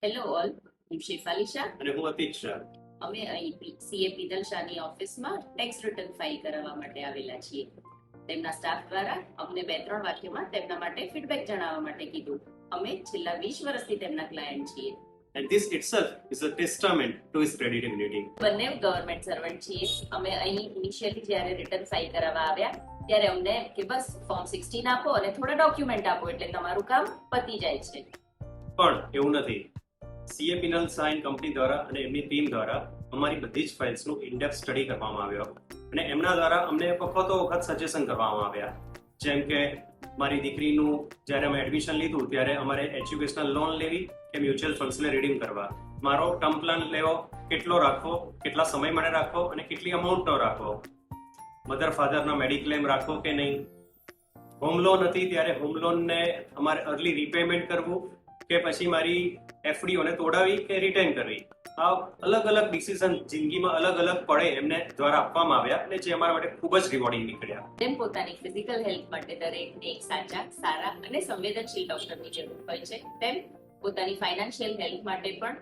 Hello all, હું શેફાલી શાહ. અને હું અતિક શાહ. અમે અહીં સીએ પીનલ શાહની ઓફિસમાં ટેક્સ રિટર્ન ફાઇલ કરાવવા માટે આવેલા છીએ. તેમના સ્ટાફ દ્વારા અમને 2-3 વાક્યમાં તેમના માટે ફીડબેક જણાવવા માટે કીધું. અમે છેલ્લા 20 વર્ષથી તેમના ક્લાયન્ટ છીએ. And this itself is a testament to his credibility. બંને ગવર્મેન્ટ સર્વન્ટ છીએ. અમે અહીં ઇનિશિયલી જ્યારે રિટર્ન ફાઇલ કરાવવા આવ્યા ત્યારે અમને કે બસ ફોર્મ 16 આપો અને થોડા ડોક્યુમેન્ટ આપો એટલે તમારું કામ પતી જાય છે. પણ એવું નથી. CA penal Shah and company દ્વારા અને એમની ટીમ દ્વારા અમારી બધી જ ફાઇલ્સનું ઇનડેપ્થ સ્ટડી કરવામાં આવ્યો અને એમના દ્વારા અમને વખતો વખત સજેશન કરવામાં આવ્યા. જેમ કે મારી દીકરીનું જ્યારે અમે એડમિશન લીધું ત્યારે અમારે એજ્યુકેશનલ લોન લેવી કે મ્યુચ્યુઅલ ફંડ્સને રીડીમ કરવા, મારો ટર્મ પ્લાન લેવો કેટલો રાખવો, કેટલા સમય માટે રાખવો અને કેટલી અમાઉન્ટનો રાખવો, મધર ફાધરના મેડિક્લેમ રાખવો કે નહીં, હોમ લોન હતી ત્યારે હોમ લોનને અમારે અર્લી રીપેમેન્ટ કરવું કે પછી મારી એફડીઓને તોડાવી કે રિટેન કરવી. આ અલગ અલગ ડિસિઝન જિંદગીમાં અલગ અલગ પડે એમને દ્વારા આપવામાં આવ્યા અને જે અમારા માટે ખૂબ જ રિવોર્ડિંગ નીકળ્યા. તેમ પોતાની ફિઝિકલ હેલ્થ માટે દરેકને એક સાચા, સારા અને સંવેદનશીલ ડોક્ટરની જરૂર હોય છે, તેમ પોતાની ફાઇનાન્શિયલ હેલ્થ માટે પણ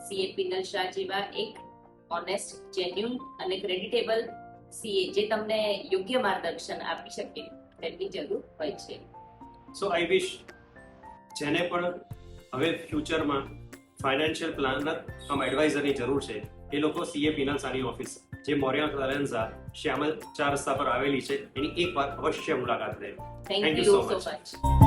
સીએ પિનલ શાહ જેવા એક ઓનેસ્ટ, જેન્યુન અને ક્રેડિટેબલ સીએ જે તમને યોગ્ય માર્ગદર્શન આપી શકે તેમની જરૂર હોય છે. સો આઈ વિશ જેને પણ હવે ફ્યુચરમાં ફાઇનાન્શિયલ પ્લાનર એડવાઇઝરની જરૂર છે એ લોકો સીએ પિનલ શાહની ઓફિસ જે મોરિયા કલેન્ઝા શ્યામલ 4 રસ્તા પર આવેલી છે એની એક વાર અવશ્ય મુલાકાત લે. Thank you so much.